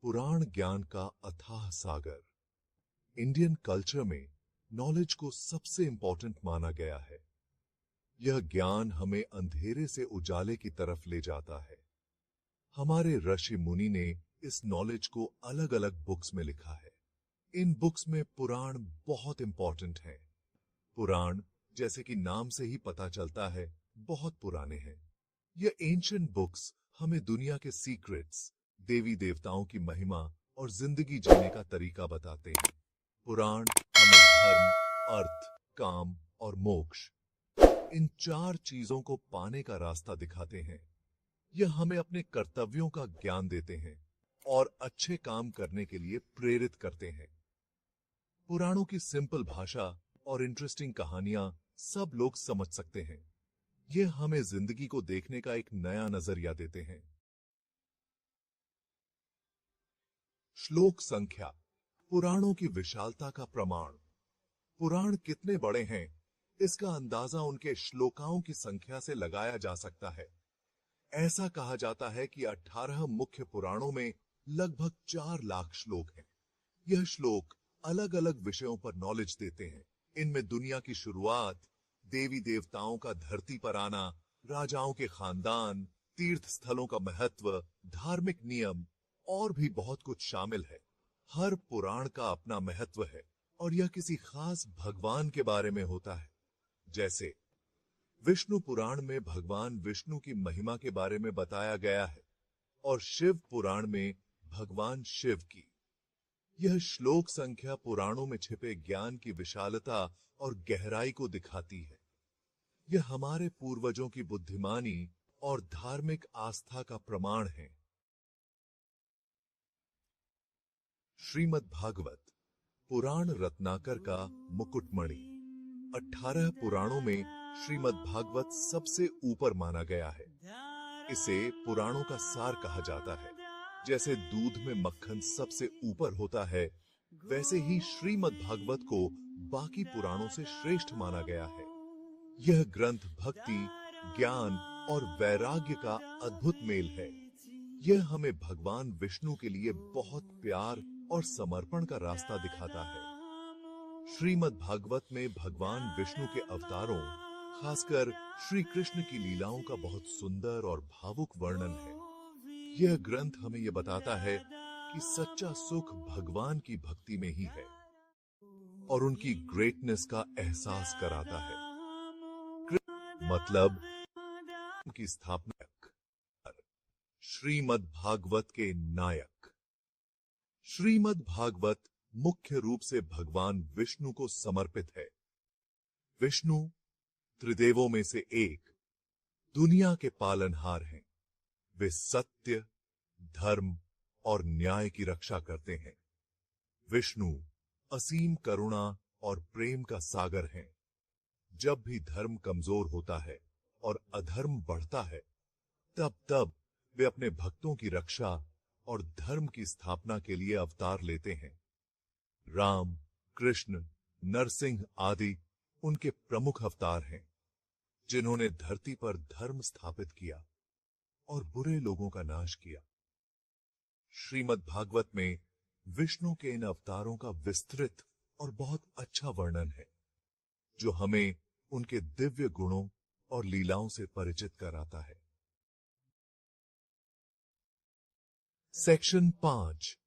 पुराण ज्ञान का अथाह सागर। इंडियन कल्चर में नॉलेज को सबसे इंपॉर्टेंट माना गया है। यह ज्ञान हमें अंधेरे से उजाले की तरफ ले जाता है। हमारे ऋषि मुनि ने इस नॉलेज को अलग अलग बुक्स में लिखा है। इन बुक्स में पुराण बहुत इंपॉर्टेंट हैं। पुराण, जैसे कि नाम से ही पता चलता है, बहुत पुराने हैं। ये एंशिएंट बुक्स हमें दुनिया के सीक्रेट्स, देवी देवताओं की महिमा और जिंदगी जीने का तरीका बताते हैं। पुराण हमें धर्म, अर्थ, काम और मोक्ष, इन चार चीजों को पाने का रास्ता दिखाते हैं। यह हमें अपने कर्तव्यों का ज्ञान देते हैं और अच्छे काम करने के लिए प्रेरित करते हैं। पुराणों की सिंपल भाषा और इंटरेस्टिंग कहानियां सब लोग समझ सकते हैं। यह हमें जिंदगी को देखने का एक नया नजरिया देते हैं। श्लोक संख्या, पुराणों की विशालता का प्रमाण। पुराण कितने बड़े हैं, इसका अंदाजा उनके श्लोकाओं की संख्या से लगाया जा सकता है। ऐसा कहा जाता है कि 18 मुख्य पुराणों में लगभग 4 लाख श्लोक हैं। यह श्लोक अलग अलग विषयों पर नॉलेज देते हैं। इनमें दुनिया की शुरुआत, देवी देवताओं का धरती पर आना, राजाओं के खानदान, तीर्थ स्थलों का महत्व, धार्मिक नियम और भी बहुत कुछ शामिल है। हर पुराण का अपना महत्व है और यह किसी खास भगवान के बारे में होता है। जैसे विष्णु पुराण में भगवान विष्णु की महिमा के बारे में बताया गया है और शिव पुराण में भगवान शिव की। यह श्लोक संख्या पुराणों में छिपे ज्ञान की विशालता और गहराई को दिखाती है। यह हमारे पूर्वजों की बुद्धिमानी और धार्मिक आस्था का प्रमाण है। श्रीमद् भागवत, पुराण रत्नाकर का मुकुटमणि। 18 पुराणों में श्रीमद् भागवत सबसे ऊपर माना गया है। इसे पुराणों का सार कहा जाता है। जैसे दूध में मक्खन सबसे ऊपर होता है, वैसे ही श्रीमद् भागवत को बाकी पुराणों से श्रेष्ठ माना गया है। यह ग्रंथ भक्ति, ज्ञान और वैराग्य का अद्भुत मेल है। यह हमें भगवान विष्णु के लिए बहुत प्यार और समर्पण का रास्ता दिखाता है। श्रीमद् भागवत में भगवान विष्णु के अवतारों, खासकर श्री कृष्ण की लीलाओं का बहुत सुंदर और भावुक वर्णन है। यह ग्रंथ हमें यह बताता है कि सच्चा सुख भगवान की भक्ति में ही है और उनकी ग्रेटनेस का एहसास कराता है। मतलब की स्थापना श्रीमद् भागवत के नायक। श्रीमद् भागवत मुख्य रूप से भगवान विष्णु को समर्पित है। विष्णु त्रिदेवों में से एक, दुनिया के पालनहार हैं। वे सत्य, धर्म और न्याय की रक्षा करते हैं। विष्णु असीम करुणा और प्रेम का सागर हैं। जब भी धर्म कमजोर होता है और अधर्म बढ़ता है, तब वे अपने भक्तों की रक्षा और धर्म की स्थापना के लिए अवतार लेते हैं। राम, कृष्ण, नरसिंह आदि उनके प्रमुख अवतार हैं, जिन्होंने धरती पर धर्म स्थापित किया और बुरे लोगों का नाश किया। श्रीमद् भागवत में विष्णु के इन अवतारों का विस्तृत और बहुत अच्छा वर्णन है, जो हमें उनके दिव्य गुणों और लीलाओं से परिचित कराता है। सेक्शन 5,